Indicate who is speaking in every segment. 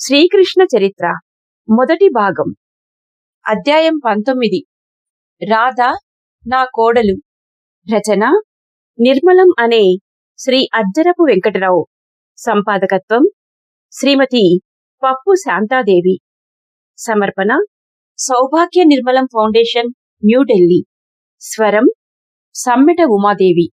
Speaker 1: శ్రీకృష్ణ చరిత్ర మొదటి భాగం అధ్యాయం 19 రాధ నా కోడలు. రచన నిర్మలం అనే శ్రీ అజ్జరపు వెంకటరావు. సంపాదకత్వం శ్రీమతి పప్పు శాంతాదేవి. సమర్పణ సౌభాగ్య నిర్మలం ఫౌండేషన్, న్యూఢిల్లీ. స్వరం సమ్మెట ఉమాదేవి.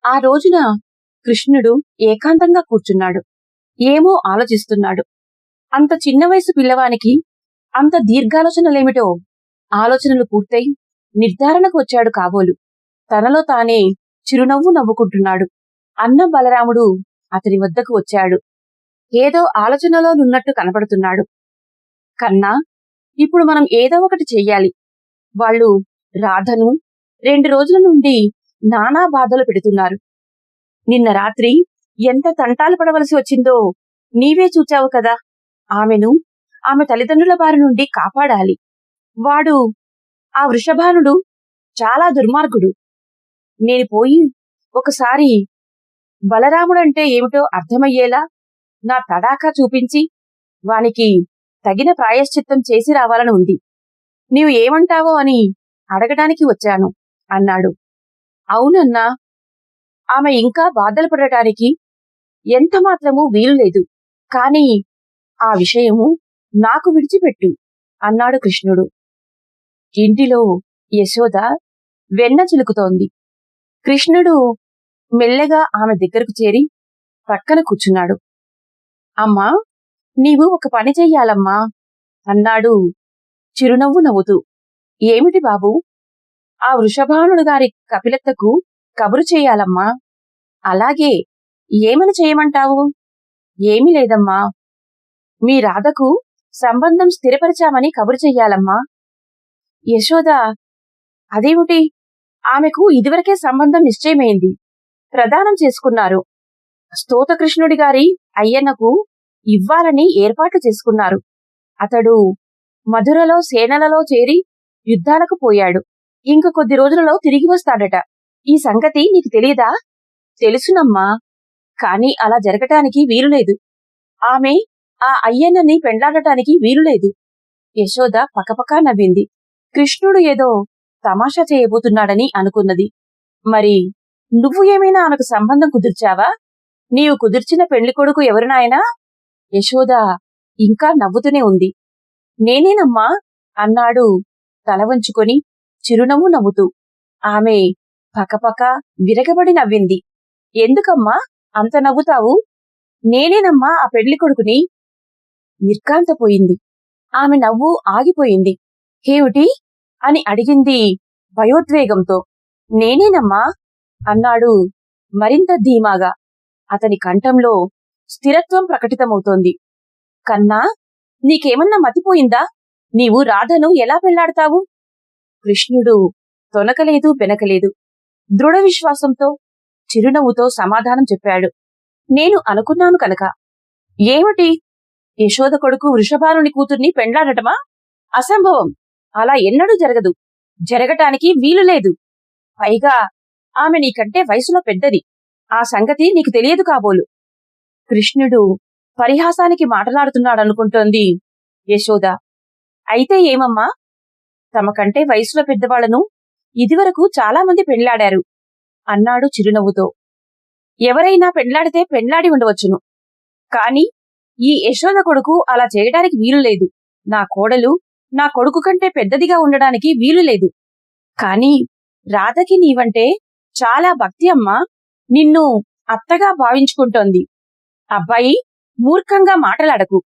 Speaker 1: ఆ రోజున కృష్ణుడు ఏకాంతంగా కూర్చున్నాడు. ఏమో ఆలోచిస్తున్నాడు. అంత చిన్న వయసు పిల్లవానికి అంత దీర్ఘాలోచనలేమిటో. ఆలోచనలు పూర్తయి నిర్ధారణకు వచ్చాడు కాబోలు. తనలో తానే చిరునవ్వు నవ్వుకుంటున్నాడు. అన్న బలరాముడు అతని వద్దకు వచ్చాడు. ఏదో ఆలోచనలో నున్నట్టు కనపడుతున్నాడు. కన్నా, ఇప్పుడు మనం ఏదో ఒకటి చెయ్యాలి. వాళ్ళు రాధను 2 రోజుల నుండి నానా బాధలు పెడుతున్నారు. నిన్న రాత్రి ఎంత తంటాలు పడవలసి వచ్చిందో నీవే చూచావు కదా. ఆమెను ఆమె తల్లిదండ్రుల బారి నుండి కాపాడాలి. వాడు ఆ వృషభానుడు చాలా దుర్మార్గుడు. నేను పోయి ఒకసారి బలరాముడంటే ఏమిటో అర్థమయ్యేలా నా తడాకా చూపించి వానికి తగిన ప్రాయశ్చిత్తం చేసి రావాలని ఉంది. నీవు ఏమంటావో అని అడగడానికి వచ్చాను అన్నాడు. అవునన్నా, ఆమె ఇంకా బాధలు పడటానికి ఎంత మాత్రమూ వీలులేదు. కాని ఆ విషయము నాకు విడిచిపెట్టు అన్నాడు కృష్ణుడు. ఇంటిలో యశోద వెన్న చిలుకుతోంది. కృష్ణుడు మెల్లగా ఆమె దగ్గరకు చేరి పక్కన కూర్చున్నాడు. అమ్మా, నీవు ఒక పని చెయ్యాలమ్మా అన్నాడు చిరునవ్వు నవ్వుతూ. ఏమిటి బాబూ? ఆ వృషభానుడు గారి కపిలత్తకు కబురు చెయ్యాలమ్మా. అలాగే, ఏమని చేయమంటావు? ఏమీ లేదమ్మా, మీ రాధకు సంబంధం స్థిరపరిచామని కబురు చెయ్యాలమ్మా. యశోద, అదేమిటి? ఆమెకు ఇదివరకే సంబంధం నిశ్చయమైంది. ప్రదానం చేసుకున్నారు. స్తోతకృష్ణుడి గారి అయ్యన్నకు ఇవ్వాలని ఏర్పాట్లు చేసుకున్నారు. అతడు మధురలో సేనలలో చేరి యుద్ధాలకు పోయాడు. ఇంక కొద్ది రోజులలో తిరిగి వస్తాడట. ఈ సంగతి నీకు తెలియదా? తెలుసునమ్మా, కాని అలా జరగటానికి వీలులేదు. ఆమె ఆ అయ్యన్నని పెండ్లాడటానికి వీలులేదు. యశోద పకపకా నవ్వింది. కృష్ణుడు ఏదో తమాషా చేయబోతున్నాడని అనుకున్నది. మరి నువ్వు ఏమైనా ఆమెకు సంబంధం కుదిర్చావా? నీవు కుదిర్చిన పెళ్లి కొడుకు ఎవరు నాయనా? యశోద ఇంకా నవ్వుతూనే ఉంది. నేనేనమ్మా అన్నాడు తల వంచుకొని చిరునవ్వు నవ్వుతూ. ఆమె పకపక విరగబడి నవ్వింది. ఎందుకమ్మా అంత నవ్వుతావు? నేనేనమ్మా ఆ పెళ్లి కొడుకుని. నిర్ఘాంతపోయింది. ఆమె నవ్వు ఆగిపోయింది. ఏమిటి అని అడిగింది భయోద్వేగంతో. నేనేనమ్మా అన్నాడు మరింత ధీమాగా. అతని కంఠంలో స్థిరత్వం ప్రకటితమవుతోంది. కన్నా, నీకేమన్నా మతిపోయిందా? నీవు రాధను ఎలా పెళ్లాడతావు? కృష్ణుడు తొనకలేదు బెనకలేదు. దృఢ విశ్వాసంతో చిరునవ్వుతో సమాధానం చెప్పాడు. నేను అనుకున్నాను కనుక. ఏమిటి? యశోద కొడుకు వృషభానుని కూతుర్ని పెండ్లాడటమా? అసంభవం. అలా ఎన్నడూ జరగదు. జరగటానికి వీలులేదు. పైగా ఆమె నీకంటే వయసులో పెద్దది. ఆ సంగతి నీకు తెలియదు కాబోలు. కృష్ణుడు పరిహాసానికి మాటలాడుతున్నాడనుకుంటోంది యశోద. అయితే ఏమమ్మా? తమకంటే వయసులో పెద్దవాళ్లను ఇదివరకు చాలామంది పెండ్లాడారు అన్నాడు చిరునవ్వుతో. ఎవరైనా పెండ్లాడితే పెండ్లాడి ఉండవచ్చును. కాని ఈ యశోద కొడుకు అలా చేయడానికి వీలులేదు. నా కోడలు నా కొడుకు కంటే పెద్దదిగా ఉండడానికి వీలులేదు. కాని రాధకి నీవంటే చాలా భక్తి అమ్మా. నిన్ను అత్తగా భావించుకుంటోంది. అబ్బాయి, మూర్ఖంగా మాటలాడకు.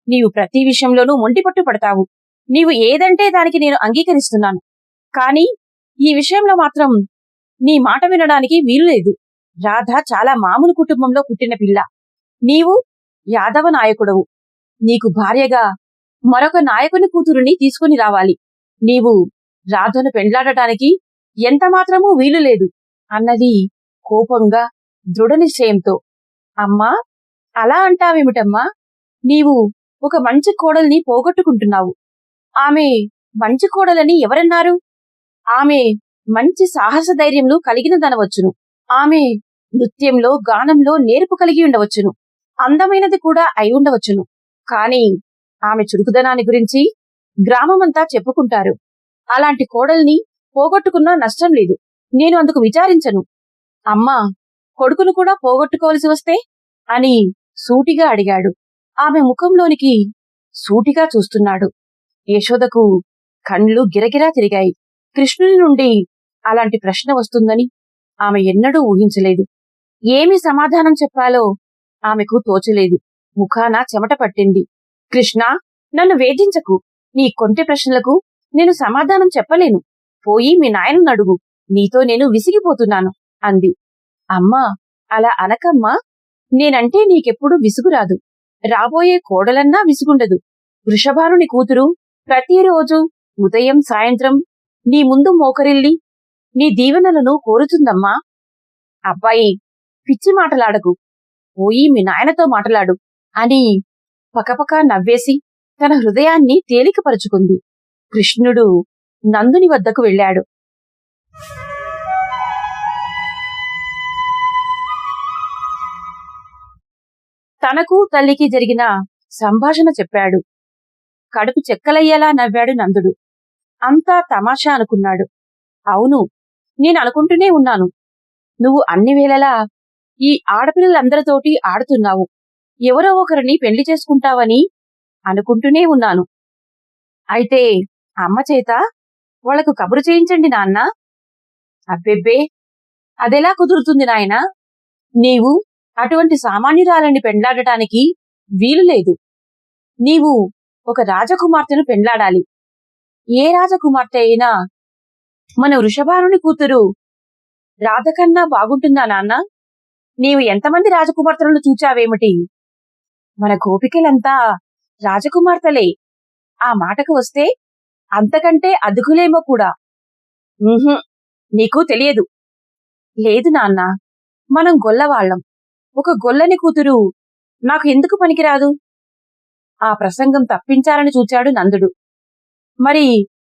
Speaker 1: నీవు ప్రతి విషయంలోనూ మొండిపట్టు పడతావు. నీవు ఏదంటే దానికి నేను అంగీకరిస్తున్నాను. కాని ఈ విషయంలో మాత్రం నీ మాట వినడానికి వీలులేదు. రాధ చాలా మామూలు కుటుంబంలో పుట్టిన పిల్ల. నీవు యాదవ నాయకుడవు. నీకు భార్యగా మరొక నాయకుని కూతురుని తీసుకుని రావాలి. నీవు రాధను పెండ్లాడటానికి ఎంతమాత్రమూ వీలులేదు అన్నది కోపంగా దృఢ నిశ్చయంతో. అమ్మా, అలా అంటావేమిటమ్మా? నీవు ఒక మంచి కోడల్ని పోగొట్టుకుంటున్నావు. ఆమె మంచి కోడలని ఎవరన్నారు? ఆమె మంచి సాహస ధైర్యములు కలిగినదనవచ్చును. ఆమె నృత్యంలో, గానంలో నేర్పు కలిగి ఉండవచ్చును. అందమైనది కూడా అయి ఉండవచ్చును. కాని ఆమె చురుకుదనాన్ని గురించి గ్రామమంతా చెప్పుకుంటారు. అలాంటి కోడల్ని పోగొట్టుకున్నా నష్టం లేదు. నేను అందుకు విచారించను. అమ్మా, కొడుకును కూడా పోగొట్టుకోవలసి వస్తే అని సూటిగా అడిగాడు. ఆమె ముఖంలోనికి సూటిగా చూస్తున్నాడు. యశోదకు కళ్ళు గిరగిరా తిరిగాయి. కృష్ణుని నుండి అలాంటి ప్రశ్న వస్తుందని ఆమె ఎన్నడూ ఊహించలేదు. ఏమి సమాధానం చెప్పాలో ఆమెకు తోచలేదు. ముఖాన చెమట పట్టింది. కృష్ణ, నన్ను వేధించకు. నీ కొంటె ప్రశ్నలకు నేను సమాధానం చెప్పలేను. పోయి మీ నాయనను అడుగు. నీతో నేను విసిగిపోతున్నాను అంది. అమ్మా, అలా అనకమ్మా. నేనంటే నీకెప్పుడు విసుగురాదు. రాబోయే కోడలన్నా విసుగుండదు. వృషభానుని కూతురు ప్రతిరోజు ఉదయం సాయంత్రం నీ ముందు మోకరిల్లి నీ దీవెనలను కోరుతుందమ్మా. అబ్బాయి, పిచ్చి మాటలాడకు. పోయి మీ నాయనతో మాటలాడు అని పకపక నవ్వేసి తన హృదయాన్ని తేలికపరుచుకుంది. కృష్ణుడు నందుని వద్దకు వెళ్ళాడు. తనకు తల్లికి జరిగిన సంభాషణ చెప్పాడు. కడుపు చెక్కలయ్యేలా నవ్వాడు నందుడు. అంతా తమాషా అనుకున్నాడు. అవును, నేను అనుకుంటూనే ఉన్నాను. నువ్వు అన్ని వేళలా ఈ ఆడపిల్లలందరితోటి ఆడుతున్నావు. ఎవరో ఒకరిని పెళ్లి చేసుకుంటావని అనుకుంటూనే ఉన్నాను. అయితే అమ్మ చేత వాళ్లకు కబురు చేయించండి నాన్న. అబ్బెబ్బే, అదెలా కుదురుతుంది నాయనా? నీవు అటువంటి సామాన్యురాలని పెండ్లాడటానికి వీలులేదు. నీవు ఒక రాజకుమార్తెను పెండ్లాడాలి. ఏ రాజకుమార్తె అయినా మన వృషభానుని కూతురు రాధకన్నా బాగుంటుందా నాన్న? నీవు ఎంతమంది రాజకుమార్తెలను చూచావేమిటి? మన గోపికలంతా రాజకుమార్తెలే. ఆ మాటకు వస్తే అంతకంటే అదుకులేమో కూడా. నీకు తెలియదు. లేదు నాన్న, మనం గొల్లవాళ్లం. ఒక గొల్లని కూతురు నాకు ఎందుకు పనికిరాదు? ఆ ప్రసంగం తప్పించాలని చూచాడు నందుడు. మరి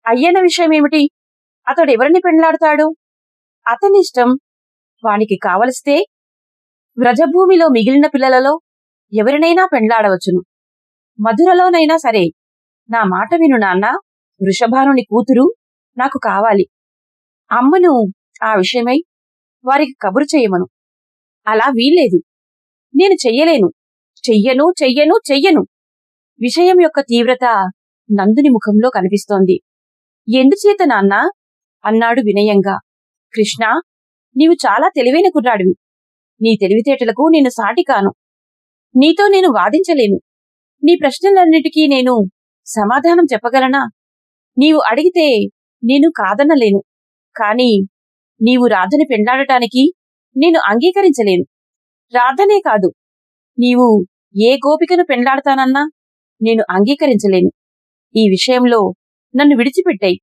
Speaker 1: అయ్యన్న విషయమేమిటి? అతడెవరిని పెండ్లాడతాడు? అతనిష్టం. వానికి కావలిస్తే వ్రజభూమిలో మిగిలిన పిల్లలలో ఎవరినైనా పెండ్లాడవచ్చును. మధురలోనైనా సరే. నా మాట విను నాన్న. వృషభానుని కూతురు నాకు కావాలి. అమ్మను ఆ విషయమై వారికి కబురు చెయ్యమను. అలా వీల్లేదు. నేను చెయ్యలేను. చెయ్యను చెయ్యను చెయ్యను. విషయం యొక్క తీవ్రత నందుని ముఖంలో కనిపిస్తోంది. ఎందుచేత నాన్నా అన్నాడు వినయంగా. కృష్ణ, నీవు చాలా తెలివైన కుర్రాడివి. నీ తెలివితేటలకు నేను సాటి కాను. నీతో నేను వాదించలేను. నీ ప్రశ్నలన్నిటికీ నేను సమాధానం చెప్పగలనా? నీవు అడిగితే నేను కాదనలేను. కాని నీవు రాధని పెండ్లాడటానికి నేను అంగీకరించలేను. రాధనే కాదు, నీవు ఏ గోపికను పెండ్లాడతానన్నా నేను అంగీకరించలేను. ఈ విషయంలో నన్ను విడిచిపెట్టాయి.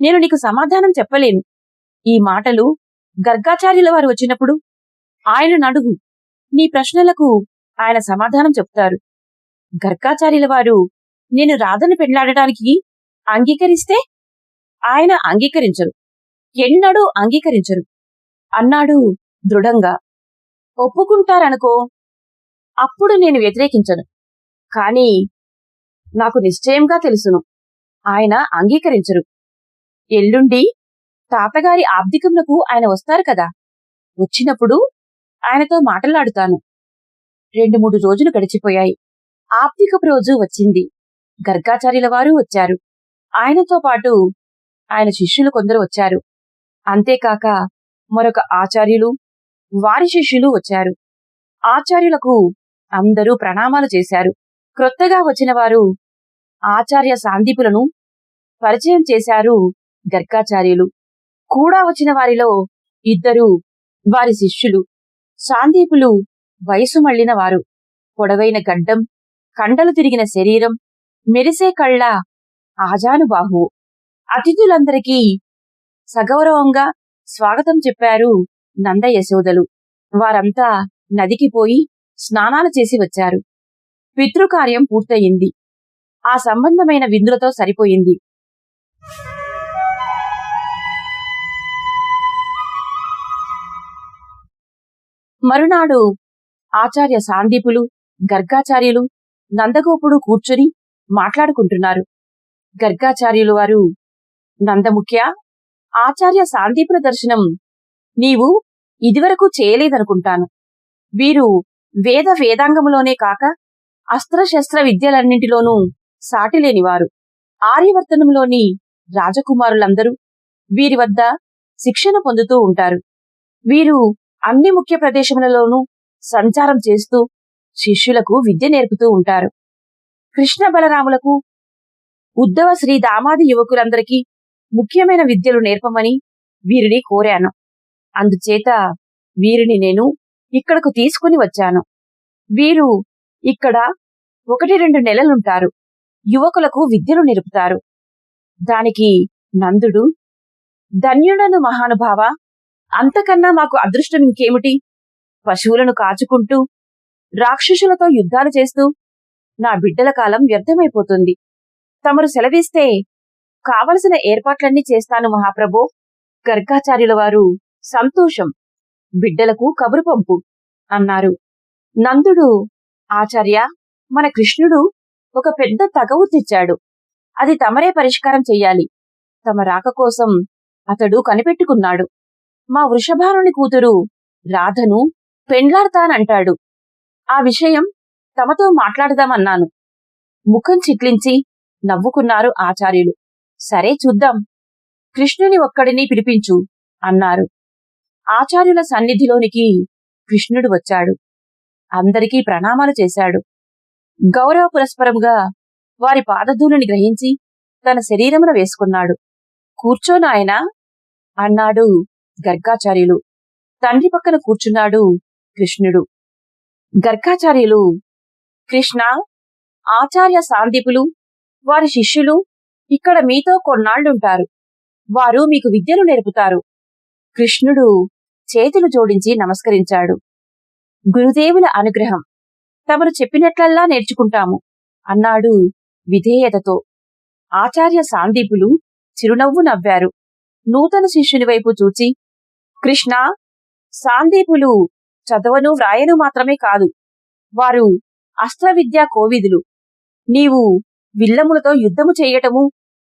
Speaker 1: నేను నీకు సమాధానం చెప్పలేను. ఈ మాటలు గర్గాచార్యుల వారు వచ్చినప్పుడు ఆయనను అడుగు. నీ ప్రశ్నలకు ఆయన సమాధానం చెప్తారు. గర్గాచార్యుల వారు నేను రాధను పెండ్లాడటానికి అంగీకరిస్తే ఆయన అంగీకరించరు. ఎన్నడూ అంగీకరించరు అన్నాడు దృఢంగా. ఒప్పుకుంటారనుకో, అప్పుడు నేను వ్యతిరేకించను. కాని నాకు నిశ్చయంగా తెలుసును, ఆయన అంగీకరించరు. ఎల్లుండి తాతగారి ఆబ్దికమునకు ఆయన వస్తారు కదా. వచ్చినప్పుడు ఆయనతో మాటలాడుతాను. 2-3 రోజులు గడిచిపోయాయి. ఆబ్దికపు రోజు వచ్చింది. గర్గాచార్యుల వారు వచ్చారు. ఆయనతో పాటు ఆయన శిష్యులు కొందరు వచ్చారు. అంతేకాక మరొక ఆచార్యులు, వారి శిష్యులు వచ్చారు. ఆచార్యులకు అందరూ ప్రణామాలు చేశారు. క్రొత్తగా వచ్చిన వారు ఆచార్య సాందీపులను పరిచయం చేశారు గర్గాచార్యులు. కూడా వచ్చిన వారిలో 2 వారి శిష్యులు. సాందీపులు వయసు మళ్లిన వారు. పొడవైన గడ్డం, కండలు తిరిగిన శరీరం, మెరిసే కళ్ళ ఆజానుబాహువు. అతిథులందరికీ సగౌరవంగా స్వాగతం చెప్పారు నంద యశోదలు. వారంతా నదికి పోయి స్నానాలు చేసి వచ్చారు. పితృకార్యం పూర్తయింది. ఆ సంబంధమైన విందులతో సరిపోయింది. మరునాడు ఆచార్య సాందీపులు, గర్గాచార్యులు, నందగోపుడు కూర్చుని మాట్లాడుకుంటున్నారు. గర్గాచార్యులు వారు, నందముఖ్య, ఆచార్య సాందీపుల దర్శనం నీవు ఇదివరకు చేయలేదనుకుంటాను. వీరు వేదాంగములోనే కాక అస్త్రశస్త్ర విద్యలన్నింటిలోనూ సాటిలేనివారు. ఆర్యవర్తనంలోని రాజకుమారులందరూ వీరి వద్ద శిక్షణ పొందుతూ ఉంటారు. వీరు అన్ని ముఖ్య ప్రదేశములలోనూ సంచారం చేస్తూ శిష్యులకు విద్య నేర్పుతూ ఉంటారు. కృష్ణ బలరాములకు, ఉద్ధవ శ్రీ దామాది యువకులందరికీ ముఖ్యమైన విద్యలు నేర్పమని వీరిని కోరాను. అందుచేత వీరిని నేను ఇక్కడకు తీసుకుని వచ్చాను. వీరు ఇక్కడ 1-2 నెలలుంటారు. యువకులకు విద్యలు నేర్పుతారు. దానికి నందుడు, ధన్యుడను మహానుభావ, అంతకన్నా మాకు అదృష్టం ఇంకేమిటి? పశువులను కాచుకుంటూ రాక్షసులతో యుద్ధాలు చేస్తూ నా బిడ్డల కాలం వ్యర్థమైపోతుంది. తమరు సెలవిస్తే కావలసిన ఏర్పాట్లన్నీ చేస్తాను మహాప్రభో. గర్గాచార్యుల వారు, సంతోషం, బిడ్డలకు కబురు పంపు అన్నారు. నందుడు, ఆచార్య, మన కృష్ణుడు ఒక పెద్ద తగవు తెచ్చాడు. అది తమరే పరిష్కారం చెయ్యాలి. తమ రాక కోసం అతడు కనిపెట్టుకున్నాడు. మా వృషభానుని కూతురు రాధను పెండ్లాడతానంటాడు. ఆ విషయం తమతో మాట్లాడదామన్నాను. ముఖం చిట్లించి నవ్వుకున్నారు ఆచార్యులు. సరే, చూద్దాం. కృష్ణుని ఒక్కడిని పిలిపించు అన్నారు. ఆచార్యుల సన్నిధిలోనికి కృష్ణుడు వచ్చాడు. అందరికీ ప్రణామాలు చేశాడు. గౌరవ పురస్పరంగా వారి పాదధూళిని గ్రహించి తన శరీరమున వేసుకున్నాడు. కూర్చోనాయనా అన్నాడు గర్గాచార్యులు. తండ్రి పక్కన కూర్చున్నాడు కృష్ణుడు. గర్గాచార్యులు, కృష్ణ, ఆచార్య సాందీపులు, వారి శిష్యులు ఇక్కడ మీతో కొన్నాళ్లుంటారు. వారు మీకు విద్యలు నేర్పుతారు. కృష్ణుడు చేతులు జోడించి నమస్కరించాడు. గురుదేవుల అనుగ్రహం. తమరు చెప్పినట్లల్లా నేర్చుకుంటాము అన్నాడు విధేయతతో. ఆచార్య సాందీపులు చిరునవ్వు నవ్వారు. నూతన శిష్యుని వైపు చూచి, కృష్ణ, సాందీపులు చదవను వ్రాయను మాత్రమే కాదు, వారు అస్త్ర విద్యా కోవిదులు. నీవు విల్లములతో యుద్ధము చేయటము,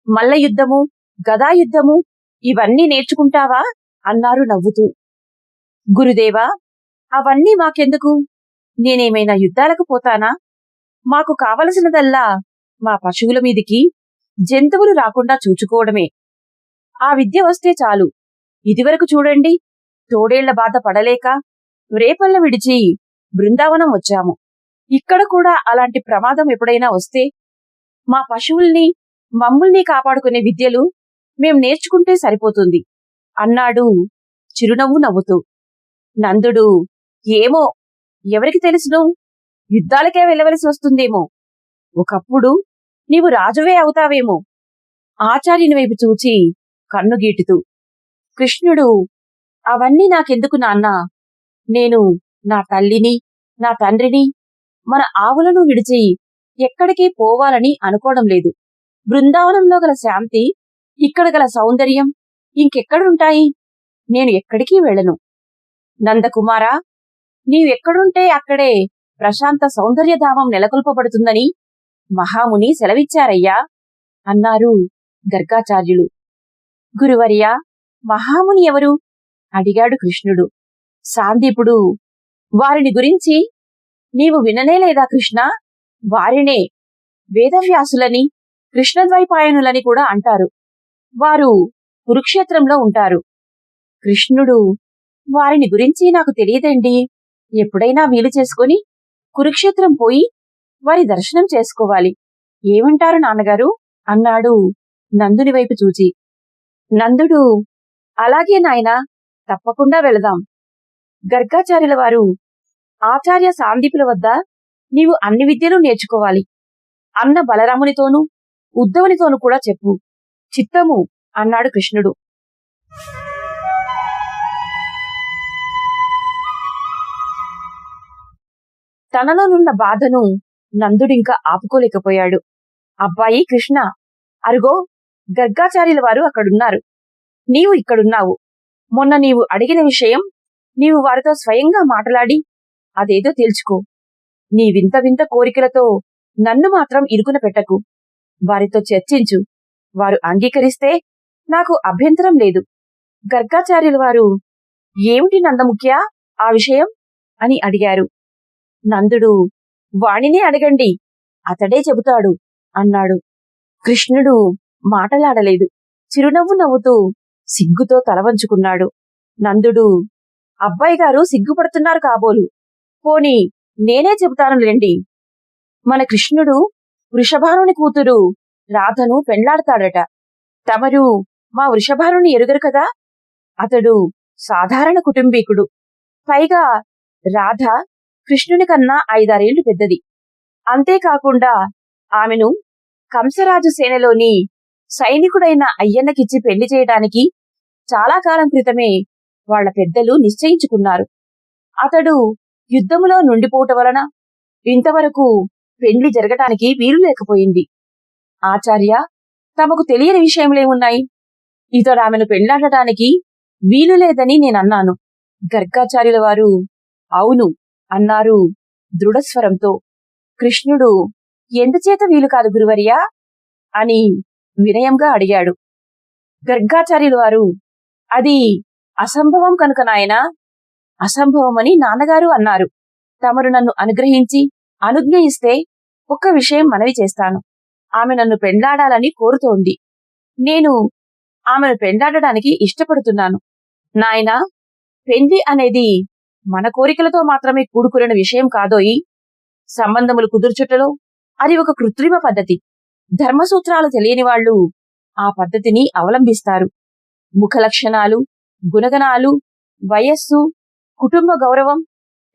Speaker 1: మల్ల యుద్ధము, గదాయుద్ధము ఇవన్నీ నేర్చుకుంటావా అన్నారు నవ్వుతూ. గురుదేవా, అవన్నీ మాకెందుకు? నేనేమైనా యుద్ధాలకు పోతానా? మాకు కావలసినదల్లా మా పశువుల మీదికి జంతువులు రాకుండా చూచుకోవడమే. ఆ విద్య వస్తే చాలు. ఇదివరకు చూడండి, తోడేళ్ల బాధ పడలేక రేపల్ల విడిచి బృందావనం వచ్చాము. ఇక్కడ కూడా అలాంటి ప్రమాదం ఎప్పుడైనా వస్తే మా పశువుల్ని, మమ్ముల్ని కాపాడుకునే విద్యలు మేం నేర్చుకుంటే సరిపోతుంది అన్నాడు చిరునవ్వు నవ్వుతూ. నందుడు, ఏమో, ఎవరికి తెలుసును, యుద్ధాలకే వెళ్ళవలసి వస్తుందేమో. ఒకప్పుడు నీవు రాజువే అవుతావేమో. ఆచార్యుని వైపు చూచి కన్నుగీటుతూ, కృష్ణుడు, అవన్నీ నాకెందుకు నాన్నా? నేను నా తల్లిని, నా తండ్రిని, మన ఆవులను విడిచి ఎక్కడికి పోవాలని అనుకోవడం లేదు. బృందావనంలో గల శాంతి, ఇక్కడ గల సౌందర్యం ఇంకెక్కడుంటాయి? నేను ఎక్కడికి వెళ్ళను. నందకుమారా, నీవెక్కడుంటే అక్కడే ప్రశాంత సౌందర్యధామం నెలకొల్పబడుతుందని మహాముని సెలవిచ్చారయ్యా అన్నారు గర్గాచార్యులు. గురువర్యా, మహాముని ఎవరు అడిగాడు కృష్ణుడు. సాందీపుడు, వారిని గురించి నీవు విననేలేదా కృష్ణ? వారినే వేదవ్యాసులని, కృష్ణద్వైపాయనులని కూడా అంటారు. వారు కురుక్షేత్రంలో ఉంటారు. కృష్ణుడు, వారిని గురించి నాకు తెలియదండి. ఎప్పుడైనా వీలు చేసుకుని కురుక్షేత్రం పోయి వారి దర్శనం చేసుకోవాలి. ఏమంటారు నాన్నగారు అన్నాడు నందుని వైపు చూచి. నందుడు, అలాగే నాయనా, తప్పకుండా వెళదాం. గర్గాచార్యుల వారు, ఆచార్య సాందీపుల వద్ద నీవు అన్ని విద్యలు నేర్చుకోవాలి. అన్న బలరామునితోనూ ఉద్ధవునితోనూ కూడా చెప్పు. చిత్తము అన్నాడు కృష్ణుడు. తనలోనున్న బాధను నందుడింకా ఆపుకోలేకపోయాడు. అబ్బాయి కృష్ణ, అరుగో గర్గాచార్యుల వారు అక్కడున్నారు. నీవు ఇక్కడున్నావు. మొన్న నీవు అడిగిన విషయం నీవు వారితో స్వయంగా మాట్లాడి అదేదో తేల్చుకో. నీ వింత వింత కోరికలతో నన్ను మాత్రం ఇరుకున పెట్టకు. వారితో చర్చించు. వారు అంగీకరిస్తే నాకు అభ్యంతరం లేదు. గర్గాచార్యుల వారు, ఏమిటి నందముఖ్య ఆ విషయం అని అడిగారు. నందుడు, వాణినే అడగండి, అతడే చెబుతాడు అన్నాడు. కృష్ణుడు మాటలాడలేదు. చిరునవ్వు నవ్వుతూ సిగ్గుతో తలవంచుకున్నాడు. నందుడు, అబ్బాయి గారు సిగ్గుపడుతున్నారు కాబోలు. పోనీ నేనే చెబుతానులేండి. మన కృష్ణుడు వృషభానుని కూతురు రాధను పెండ్లాడతాడట. తమరు మా వృషభానుని ఎరుగరు కదా. అతడు సాధారణ కుటుంబీకుడు. పైగా రాధ కృష్ణుని కన్నా 5-6 ఏళ్లు పెద్దది. అంతేకాకుండా ఆమెను కంసరాజు సేనలోని సైనికుడైన అయ్యన్నకిచ్చి పెళ్లి చేయడానికి చాలా కాలం క్రితమే వాళ్ల పెద్దలు నిశ్చయించుకున్నారు. అతడు యుద్ధములో నుండిపోవటం వలన ఇంతవరకు పెండ్లి జరగటానికి వీలు లేకపోయింది. ఆచార్య, తమకు తెలియని విషయములేమున్నాయి? ఇతడు ఆమెను పెండ్లాడటానికి వీలు లేదని నేనన్నాను. గర్గాచార్యుల వారు అవును అన్నారు దృఢస్వరంతో. కృష్ణుడు, ఎందుచేత వీలు కాదు గురువర్యా అని వినయంగా అడిగాడు. గర్గాచార్యుల వారు, అది అసంభవం కనుక నాయనా. అసంభవమని నాన్నగారు అన్నారు. తమరు నన్ను అనుగ్రహించి అనుజ్ఞ ఇస్తే ఒక్క విషయం మనవి చేస్తాను. ఆమె నన్ను పెండ్లాడాలని కోరుతోంది. నేను ఆమెను పెండ్లాడడానికి ఇష్టపడుతున్నాను. నాయనా, పెండ్లి అనేది మన కోరికలతో మాత్రమే కూడుకున్న విషయం కాదోయి. సంబంధములు కుదుర్చుటలో అది ఒక కృత్రిమ పద్ధతి. ధర్మసూత్రాలు తెలియని వాళ్ళు ఆ పద్ధతిని అవలంబిస్తారు. ముఖ లక్షణాలు, గుణగణాలు, వయస్సు, కుటుంబ గౌరవం,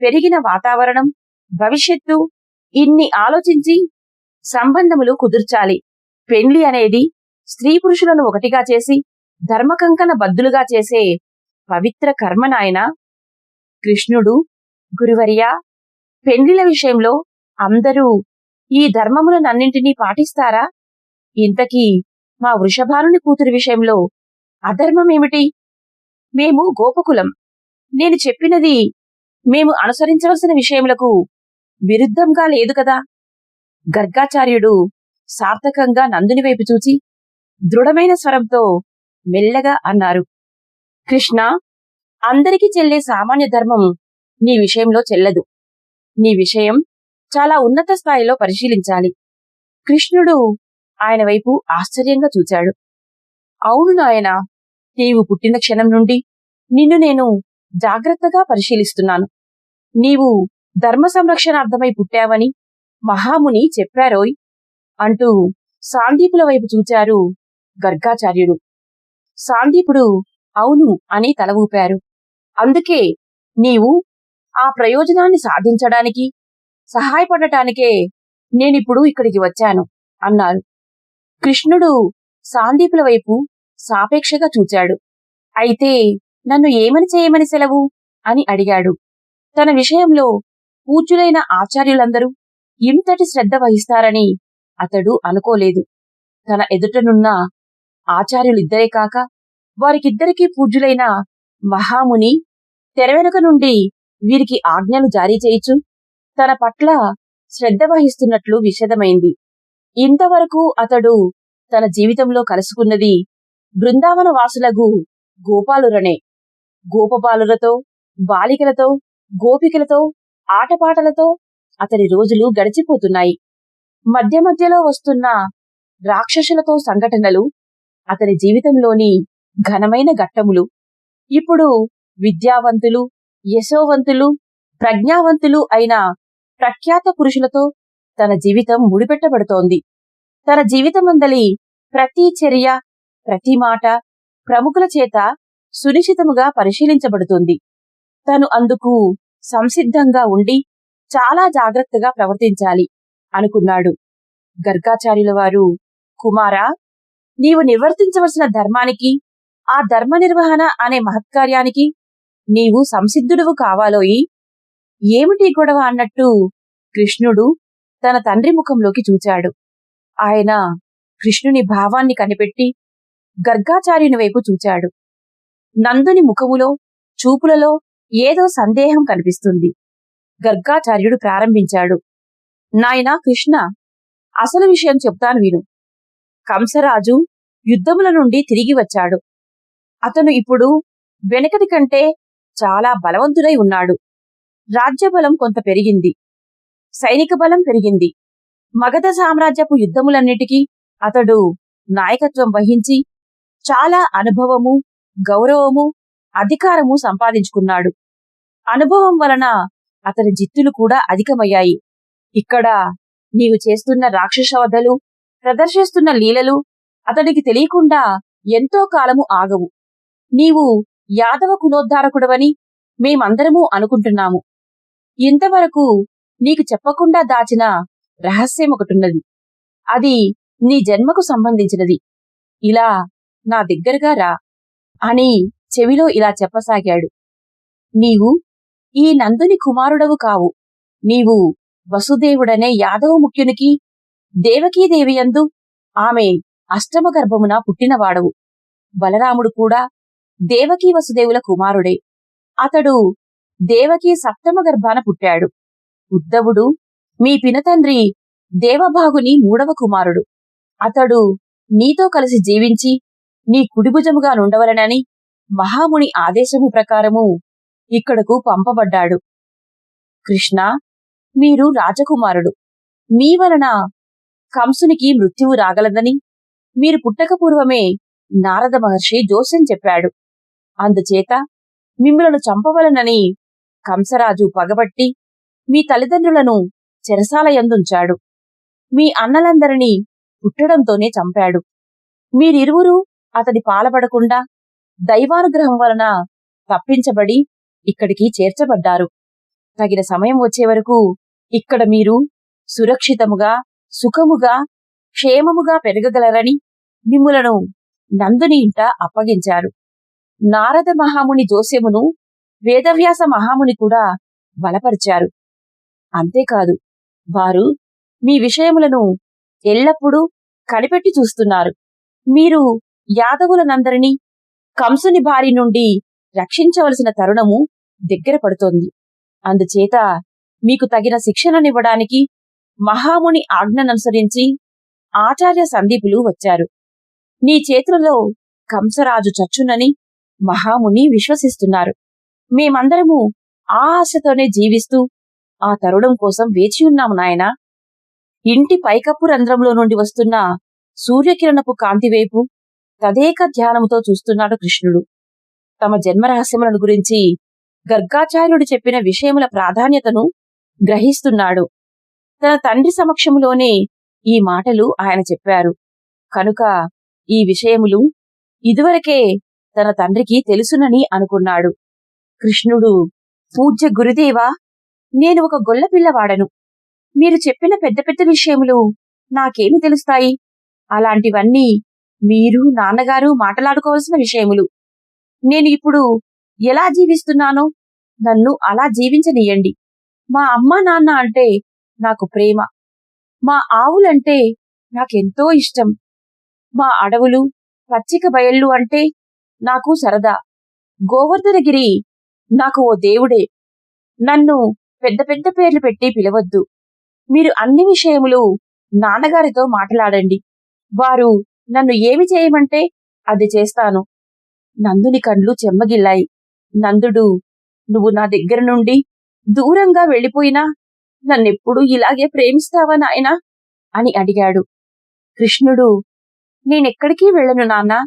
Speaker 1: పెరిగిన వాతావరణం, భవిష్యత్తు ఇన్ని ఆలోచించి సంబంధములు కుదుర్చాలి. పెండ్లి అనేది స్త్రీ పురుషులను ఒకటిగా చేసి ధర్మకంకణ బద్దులుగా చేసే పవిత్ర కర్మ నాయనా. కృష్ణుడు, గురువర్యా, పెండ్లిల విషయంలో అందరూ ఈ ధర్మములనన్నింటినీ పాటిస్తారా? ఇంతకీ మా వృషభానుని కూతురి విషయంలో అధర్మమేమిటి? మేము గోపకులం. నేను చెప్పినది మేము అనుసరించవలసిన విషయములకు విరుద్ధంగా లేదు కదా. గర్గాచార్యుడు సార్థకంగా నందుని వైపు చూచి దృఢమైన స్వరంతో మెల్లగా అన్నారు. కృష్ణ, అందరికీ చెల్లే సామాన్య ధర్మం నీ విషయంలో చెల్లదు. నీ విషయం చాలా ఉన్నత స్థాయిలో పరిశీలించాలి. కృష్ణుడు ఆయన వైపు ఆశ్చర్యంగా చూచాడు. అవును నాయనా, నీవు పుట్టిన క్షణం నుండి నిన్ను నేను జాగ్రత్తగా పరిశీలిస్తున్నాను. నీవు ధర్మ సంరక్షణార్థమై పుట్టావని మహాముని చెప్పారోయ్ అంటూ సాందీపుల వైపు చూచారు గర్గాచార్యుడు. సాందీపుడు అవును అని తల ఊపారు. అందుకే నీవు ఆ ప్రయోజనాన్ని సాధించడానికి సహాయపడటానికే నేనిప్పుడు ఇక్కడికి వచ్చాను అన్నారు. కృష్ణుడు సాందీపుల వైపు సాపేక్షగా చూచాడు. అయితే నన్ను ఏమని చేయమని సెలవు అని అడిగాడు. తన విషయంలో పూజ్యులైన ఆచార్యులందరూ ఇంతటి శ్రద్ధ వహిస్తారని అతడు అనుకోలేదు. తన ఎదుటనున్న ఆచార్యులిద్దరే కాక వారికిద్దరికీ పూజ్యులైన మహాముని తెరవెనుక నుండి వీరికి ఆజ్ఞలు జారీ చేయిచు తన పట్ల శ్రద్ధ వహిస్తున్నట్లు విషదమైంది. ఇంతవరకు అతడు తన జీవితంలో కలుసుకున్నది బృందావన వాసులగు గోపాలురనే. గోపబాలులతో, బాలికలతో, గోపికలతో, ఆటపాటలతో అతని రోజులు గడిచిపోతున్నాయి. మధ్య మధ్యలో వస్తున్న రాక్షసులతో సంఘటనలు అతని జీవితంలోని ఘనమైన ఘట్టములు. ఇప్పుడు విద్యావంతులు, యశోవంతులు, ప్రజ్ఞావంతులు అయిన ప్రఖ్యాత పురుషులతో తన జీవితం ముడిపెట్టబడుతోంది. తన జీవితమందలి ప్రతి చర్య, ప్రతి మాట ప్రముఖుల చేత సునిశ్చితముగా పరిశీలించబడుతుంది. తను అందుకు సంసిద్ధంగా ఉండి చాలా జాగ్రత్తగా ప్రవర్తించాలి అనుకున్నాడు. గర్గాచార్యుల వారు, కుమారా, నీవు నిర్వర్తించవలసిన ధర్మానికి, ఆ ధర్మ నిర్వహణ అనే మహత్కార్యానికి నీవు సంసిద్ధుడువు కావాలోయి. ఏమిటి గొడవ అన్నట్టు కృష్ణుడు తన తండ్రి ముఖంలోకి చూచాడు. ఆయన కృష్ణుని భావాన్ని కనిపెట్టి గర్గాచార్యుని వైపు చూచాడు. నందుని ముఖములో, చూపులలో ఏదో సందేహం కనిపిస్తుంది. గర్గాచార్యుడు ప్రారంభించాడు. నాయనా కృష్ణ, అసలు విషయం చెప్తాను విను. కంసరాజు యుద్ధముల నుండి తిరిగి వచ్చాడు. అతను ఇప్పుడు వెనకటి కంటే చాలా బలవంతుడై ఉన్నాడు. రాజ్యబలం కొంత పెరిగింది, సైనిక బలం పెరిగింది. మగధ సామ్రాజ్యపు యుద్ధములన్నిటికీ అతడు నాయకత్వం వహించి చాలా అనుభవము, గౌరవము, అధికారము సంపాదించుకున్నాడు. అనుభవం వలన అతని జిత్తులు కూడా అధికమయ్యాయి. ఇక్కడ నీవు చేస్తున్న రాక్షసవధలు, ప్రదర్శిస్తున్న లీలలు అతడికి తెలియకుండా ఎంతో కాలము ఆగవు. నీవు యాదవ కులోద్ధారకుడవని మేమందరమూ అనుకుంటున్నాము. ఇంతవరకు నీకు చెప్పకుండా దాచిన రహస్యమొకటున్నది. అది నీ జన్మకు సంబంధించినది. ఇలా నా దగ్గరగా రా అని చెవిలో ఇలా చెప్పసాగాడు. నీవు ఈ నందుని కుమారుడవు కావు. నీవు వసుదేవుడనే యాదవ ముఖ్యునికి దేవకీదేవియందు ఆమె అష్టమ గర్భమున పుట్టినవాడవు. బలరాముడు కూడా దేవకీ వసుదేవుల కుమారుడే. అతడు దేవకీ సప్తమ గర్భాన పుట్టాడు. ఉద్ధవుడు మీ పినతండ్రి దేవభాగుని మూడవ కుమారుడు. అతడు నీతో కలిసి జీవించి నీ కుడిభుజముగా నుండవలనని మహాముని ఆదేశము ప్రకారము ఇక్కడకు పంపబడ్డాడు. కృష్ణ, మీరు రాజకుమారుడు. మీ వలన కంసునికి మృత్యువు రాగలదని మీరు పుట్టక పూర్వమే నారద మహర్షి జోస్యం చెప్పాడు. అందుచేత మిమ్ములను చంపవలనని కంసరాజు పగబట్టి మీ తల్లిదండ్రులను చెరసాలయందుంచాడు. మీ అన్నలందరినీ పుట్టడంతోనే చంపాడు. మీరిరువురూ అతడి పాలబడకుండా దైవానుగ్రహం వలన తప్పించబడి ఇక్కడికి చేర్చబడ్డారు. తగిన సమయం వచ్చే వరకు ఇక్కడ మీరు సురక్షితముగా, సుఖముగా, క్షేమముగా పెరగగలరని మిమ్ములను నందుని ఇంట అప్పగించారు. నారద మహాముని జోస్యమును వేదవ్యాస మహాముని కూడా బలపరిచారు. అంతేకాదు, వారు మీ విషయములను ఎల్లప్పుడూ కనిపెట్టి చూస్తున్నారు. మీరు యాదవులనందరినీ కంసుని బారి నుండి రక్షించవలసిన తరుణము దగ్గర పడుతోంది. అందుచేత మీకు తగిన శిక్షణనివ్వడానికి మహాముని ఆజ్ఞననుసరించి ఆచార్య సందీపులు వచ్చారు. నీ చేతులలో కంసరాజు చచ్చునని మహాముని విశ్వసిస్తున్నారు. మేమందరము ఆ ఆశతోనే జీవిస్తూ ఆ తరుణం కోసం వేచియున్నాము నాయనా. ఇంటి పైకప్పు రంధ్రంలో నుండి వస్తున్న సూర్యకిరణపు కాంతివైపు తదేక ధ్యానముతో చూస్తున్నాడు కృష్ణుడు. తమ జన్మరహస్యములను గురించి గర్గాచార్యుడు చెప్పిన విషయముల ప్రాధాన్యతను గ్రహిస్తున్నాడు. తన తండ్రి సమక్షములోనే ఈ మాటలు ఆయన చెప్పారు కనుక ఈ విషయములు ఇదివరకే తన తండ్రికి తెలుసునని అనుకున్నాడు. కృష్ణుడు, పూజ్య గురుదేవా, నేను ఒక గొల్లపిల్లవాడను. మీరు చెప్పిన పెద్ద పెద్ద విషయములు నాకేమి తెలుస్తాయి? అలాంటివన్నీ మీరు నాన్నగారు మాట్లాడుకోవలసిన విషయములు. నేను ఇప్పుడు ఎలా జీవిస్తున్నానో నన్ను అలా జీవించనీయండి. మా అమ్మా నాన్న అంటే నాకు ప్రేమ. మా ఆవులంటే నాకెంతో ఇష్టం. మా అడవులు, పచ్చిక బయళ్ళు అంటే నాకు సరదా. గోవర్ధనగిరి నాకు ఓ దేవుడే. నన్ను పెద్ద పెద్ద పేర్లు పెట్టి పిలవద్దు. మీరు అన్ని విషయములు నాన్నగారితో మాట్లాడండి. వారు నన్ను ఏమి చేయమంటే అది చేస్తాను. నందుని కండ్లు చెమ్మగిల్లాయి. నందుడు, నువ్వు నా దగ్గర నుండి దూరంగా వెళ్ళిపోయినా నన్నెప్పుడూ ఇలాగే ప్రేమిస్తావా నాయనా అని అడిగాడు. కృష్ణుడు, నేనెక్కడికి వెళ్ళను నాన్నా.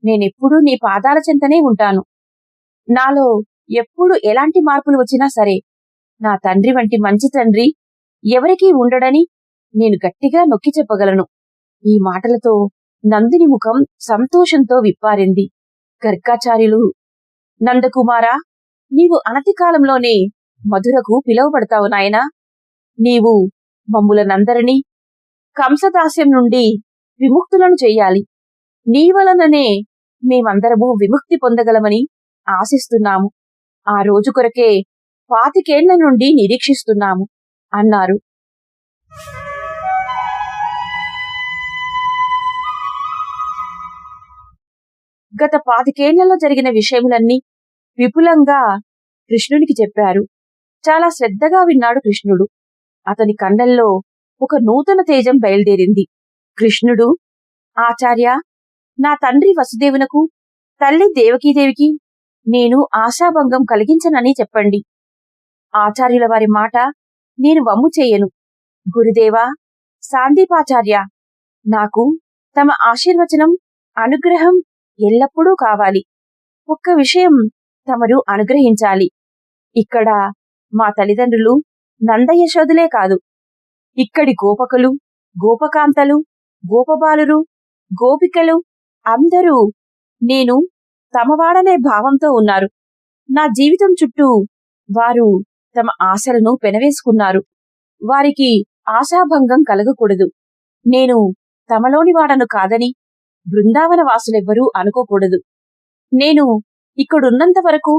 Speaker 1: నేనెప్పుడూ నీ పాదాల చెంతనే ఉంటాను. నాలో ఎప్పుడు ఎలాంటి మార్పులు వచ్చినా సరే నా తండ్రి వంటి మంచి తండ్రి ఎవరికీ ఉండడని నేను గట్టిగా నొక్కి చెప్పగలను. ఈ మాటలతో నందిని ముఖం సంతోషంతో విప్పారింది. గర్గాచార్యులు, నందకుమారా, నీవు అనతి కాలంలోనే మధురకు పిలువబడతావు నాయనా. నీవు మమ్ములనందరినీ కంసదాస్యం నుండి విముక్తులను చెయ్యాలి. నీ వలననే మేమందరము విముక్తి పొందగలమని ఆశిస్తున్నాము. ఆ రోజు కొరకే 25 ఏళ్ల నుండి నిరీక్షిస్తున్నాము అన్నారు. గత 25 జరిగిన విషయములన్నీ విపులంగా కృష్ణునికి చెప్పారు. చాలా శ్రద్ధగా విన్నాడు కృష్ణుడు. అతని కళ్ళల్లో ఒక నూతన తేజం బయలుదేరింది. కృష్ణుడు, ఆచార్య, నా తండ్రి వసుదేవునకు, తల్లి దేవకీదేవికి నేను ఆశాభంగం కలిగించనని చెప్పండి. ఆచార్యుల వారి మాట నేను వమ్ము చేయను. గురుదేవా, సాందీపాచార్య, నాకు తమ ఆశీర్వచనం, అనుగ్రహం ఎల్లప్పుడూ కావాలి. ఒక్క విషయం తమరు అనుగ్రహించాలి. ఇక్కడ మా తల్లిదండ్రులు నందయశోదులే కాదు, ఇక్కడి గోపకులు, గోపకాంతలు, గోపబాలురు, గోపికలు అందరూ నేను తమవాడనే భావంతో ఉన్నారు. నా జీవితం చుట్టూ వారు తమ ఆశలను పెనవేసుకున్నారు. వారికి ఆశాభంగం కలగకూడదు. నేను తమలోని వాడను కాదని బృందావన వాసులెవ్వరూ అనుకోకూడదు. నేను ఇక్కడున్నంత వరకు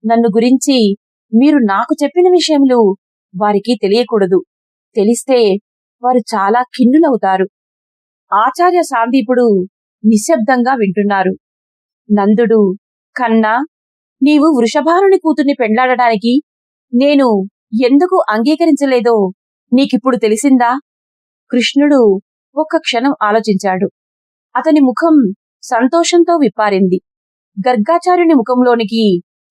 Speaker 1: నన్ను గురించి మీరు నాకు చెప్పిన విషయములు వారికి తెలియకూడదు. తెలిస్తే వారు చాలా ఖిన్నులవుతారు. ఆచార్య సాందీపుడు నిశ్శబ్దంగా వింటున్నారు. నందుడు, కన్నా, నీవు వృషభానుని కూతుర్ని పెండ్లాడడానికి నేను ఎందుకు అంగీకరించలేదో నీకిప్పుడు తెలిసిందా? కృష్ణుడు ఒక్క క్షణం ఆలోచించాడు. అతని ముఖం సంతోషంతో విప్పారింది. గర్గాచార్యుని ముఖంలోనికి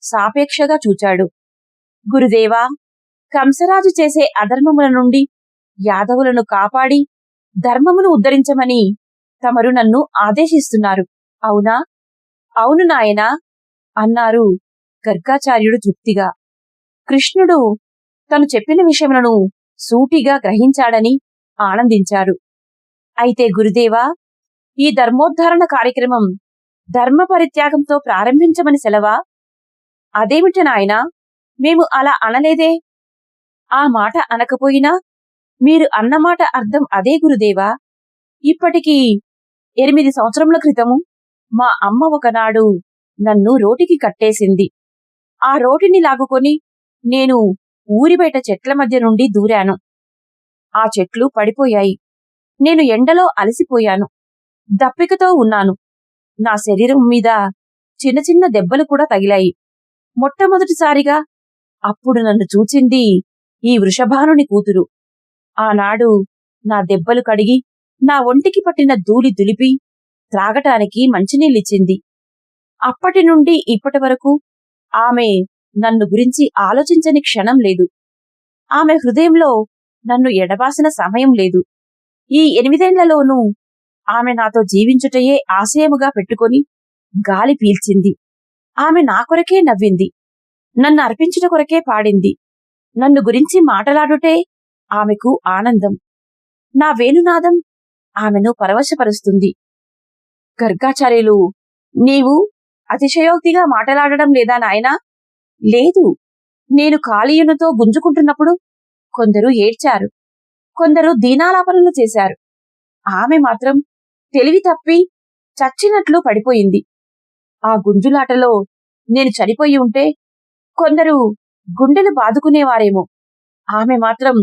Speaker 1: సాపేక్షగా చూచాడు. గురుదేవా, కంసరాజు చేసే అధర్మముల నుండి యాదవులను కాపాడి ధర్మమును ఉద్ధరించమని తమరు నన్ను ఆదేశిస్తున్నారు, అవునా? అవును నాయనా అన్నారు గర్గాచార్యుడు తృప్తిగా. కృష్ణుడు తను చెప్పిన విషయములను సూటిగా గ్రహించాడని ఆనందించారు. అయితే గురుదేవా, ఈ ధర్మోద్ధరణ కార్యక్రమం ధర్మ పరిత్యాగంతో ప్రారంభించమని సెలవా? అదేమిటి నాయనా, మేము అలా అనలేదే. ఆ మాట అనకపోయినా మీరు అన్నమాట అర్థం అదే గురుదేవా. ఇప్పటికీ 8 సంవత్సరముల క్రితము మా అమ్మ ఒకనాడు నన్ను రోటికి కట్టేసింది. ఆ రోటిని లాగుకొని నేను ఊరి బయట చెట్ల మధ్య నుండి దూరాను. ఆ చెట్లు పడిపోయాయి. నేను ఎండలో అలసిపోయాను. దప్పికతో ఉన్నాను. నా శరీరం మీద చిన్న చిన్న దెబ్బలు కూడా తగిలాయి. మొట్టమొదటిసారిగా అప్పుడు నన్ను చూచింది ఈ వృషభానుని కూతురు. ఆనాడు నా దెబ్బలు కడిగి నా ఒంటికి పట్టిన ధూళి దులిపి త్రాగటానికి మంచినీళ్ళిచ్చింది. అప్పటి నుండి ఇప్పటి వరకు ఆమె నన్ను గురించి ఆలోచించని క్షణం లేదు. ఆమె హృదయంలో నన్ను ఎడబాసిన సమయం లేదు. ఈ 8 ఏళ్లలోనూ ఆమె నాతో జీవించుటయే ఆశయముగా పెట్టుకొని గాలి పీల్చింది. ఆమె నా కొరకే నవ్వింది. నన్ను అర్పించుట కొరకే పాడింది. నన్ను గురించి మాటలాడుటే ఆమెకు ఆనందం. నా వేణునాదం ఆమెను పరవశపరుస్తుంది. గర్గాచార్యులు, నీవు అతిశయోక్తిగా మాటలాడడం లేదా నాయనా? లేదు. నేను కాళీయునితో గుంజుకుంటున్నప్పుడు కొందరు ఏడ్చారు, కొందరు దీనాలాపనలు చేశారు. ఆమె మాత్రం తెలివి తప్పి చచ్చినట్లు పడిపోయింది. ఆ గుంజులాటలో నేను చనిపోయి ఉంటే కొందరు గుండెలు బాదుకునేవారేమో. ఆమె మాత్రం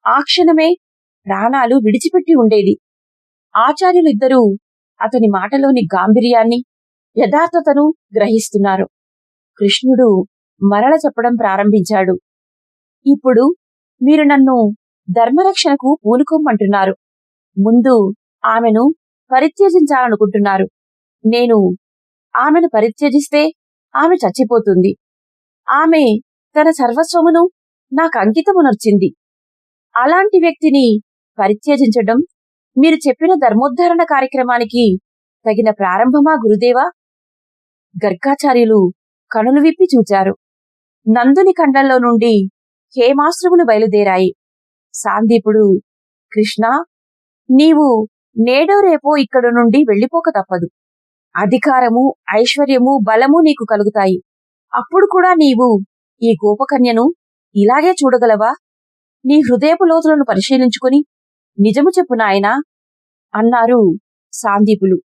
Speaker 1: ఆ క్షణమే ప్రాణాలు విడిచిపెట్టి ఉండేది. ఆచార్యులిద్దరూ అతని మాటలోని గాంభీర్యాన్ని, యథార్థతను గ్రహిస్తున్నారు. కృష్ణుడు మరల చెప్పడం ప్రారంభించాడు. ఇప్పుడు మీరు నన్ను ధర్మరక్షణకు పూనుకోమంటున్నారు. ముందు ఆమెను పరిత్యజించాలనుకుంటున్నారు. నేను ఆమెను పరిత్యజిస్తే ఆమె చచ్చిపోతుంది. ఆమె తన సర్వస్వమును నాకంకితమునర్చింది. అలాంటి వ్యక్తిని పరిత్యజించడం మీరు చెప్పిన ధర్మోద్ధరణ కార్యక్రమానికి తగిన ప్రారంభమా గురుదేవా? గర్గాచార్యులు కనులు విప్పి చూచారు. నందుని కండంలో నుండి హేమాశ్రములు బయలుదేరాయి. సాందీపుడు, కృష్ణా, నీవు నేడో రేపో ఇక్కడ నుండి వెళ్ళిపోక తప్పదు. అధికారము, ఐశ్వర్యము, బలము నీకు కలుగుతాయి. అప్పుడు కూడా నీవు ఈ గోపకన్యను ఇలాగే చూడగలవా? నీ హృదయపు లోతులను పరిశీలించుకుని నిజము చెప్పు నాయనా అన్నారు సాందీపులు.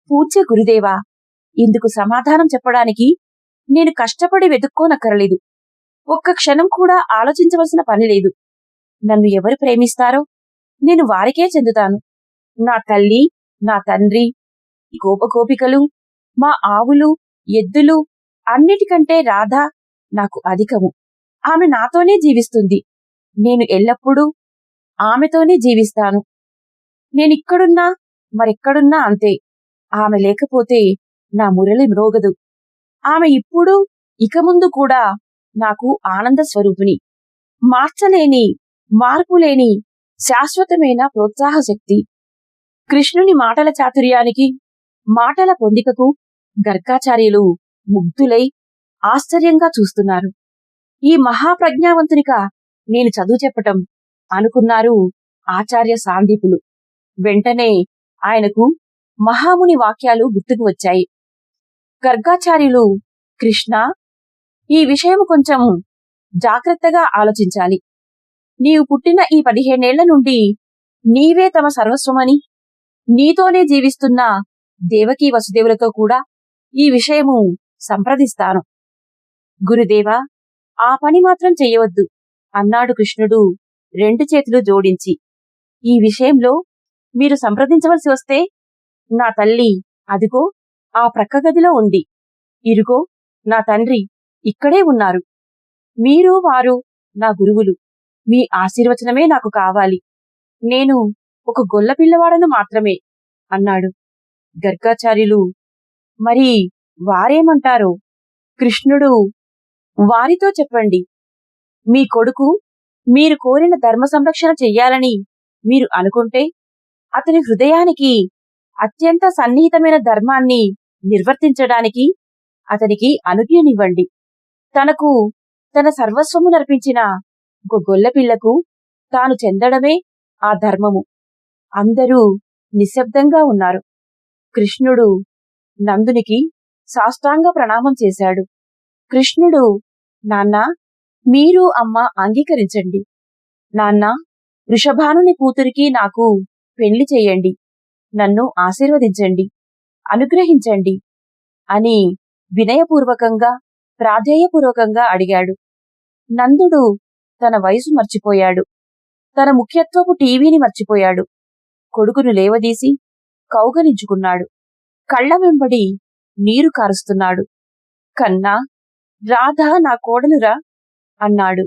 Speaker 1: పూజ్య గురుదేవా, ఇందుకు సమాధానం చెప్పడానికి నేను కష్టపడి వెతుక్కోనక్కరలేదు. ఒక్క క్షణం కూడా ఆలోచించవలసిన పని లేదు. నన్ను ఎవరు ప్రేమిస్తారో నేను వారికే చెందుతాను. నా తల్లి, నా తండ్రి, గోపగోపికలు, మా ఆవులు, ఎద్దులు అన్నిటికంటే రాధ నాకు అధికము. ఆమె నాతోనే జీవిస్తుంది. నేను ఎల్లప్పుడూ ఆమెతోనే జీవిస్తాను. నేనిక్కడున్నా మరెక్కడున్నా అంతే. ఆమె లేకపోతే నా మురళి మ్రోగదు. ఆమె ఇప్పుడు ఇక ముందు కూడా నాకు ఆనంద స్వరూపిణి. మార్చలేని, మార్పులేని శాశ్వతమైన ప్రోత్సాహ శక్తి. కృష్ణుని మాటల చాతుర్యానికి, మాటల పొందికకు గర్గాచార్యులు ముగ్ధులై ఆశ్చర్యంగా చూస్తున్నారు. ఈ మహాప్రజ్ఞావంతునిక నేను చదువు చెప్పటం అనుకున్నారు ఆచార్య సాందీపులు. వెంటనే ఆయనకు మహాముని వాక్యాలు గుర్తుకు వచ్చాయి. గర్గాచార్యులు, కృష్ణ, ఈ విషయం కొంచెం జాగ్రత్తగా ఆలోచించాలి. నీవు పుట్టిన ఈ 15 ఏళ్ల నుండి నీవే తమ సర్వస్వమని, నీతోనే జీవిస్తున్న దేవకీ వసుదేవులతో కూడా ఈ విషయము సంప్రదిస్తాను. గురుదేవా, ఆ పని మాత్రం చెయ్యవద్దు అన్నాడు కృష్ణుడు 2 చేతులు జోడించి. ఈ విషయంలో మీరు సంప్రదించవలసి వస్తే నా తల్లి అదిగో ఆ ప్రక్క గదిలో ఉంది. ఇరుగో నా తండ్రి ఇక్కడే ఉన్నారు. మీరు వారు నా గురువులు. మీ ఆశీర్వచనమే నాకు కావాలి. నేను ఒక గొల్ల పిల్లవాడను మాత్రమే అన్నాడు. గర్గాచార్యులు, మరి వారేమంటారో? కృష్ణుడు, వారితో చెప్పండి. మీ కొడుకు మీరు కోరిన ధర్మ సంరక్షణ చెయ్యాలని మీరు అనుకుంటే అతని హృదయానికి అత్యంత సన్నిహితమైన ధర్మాన్ని నిర్వర్తించడానికి అతనికి అనుజ్ఞనివ్వండి. తనకు తన సర్వస్వము నర్పించిన ఒక గొల్లపిల్లకు తాను చెందడమే ఆ ధర్మము. అందరూ నిశ్శబ్దంగా ఉన్నారు. కృష్ణుడు నందునికి సాష్టాంగ ప్రణామం చేశాడు. కృష్ణుడు, నాన్నా, మీరు అమ్మ అంగీకరించండి. నాన్నా, వృషభానుని కూతురికి నాకు పెళ్లి చెయ్యండి. నన్ను ఆశీర్వదించండి, అనుగ్రహించండి అని వినయపూర్వకంగా, ప్రాధేయపూర్వకంగా అడిగాడు. నందుడు తన వయసు మర్చిపోయాడు. తన ముఖ్యత్వపు టీవీని మర్చిపోయాడు. కొడుకును లేవదీసి కౌగలించుకున్నాడు. కళ్ల వెంబడి నీరు కారుస్తున్నాడు. కన్నా, రాధ నా కోడలురా అన్నాడు.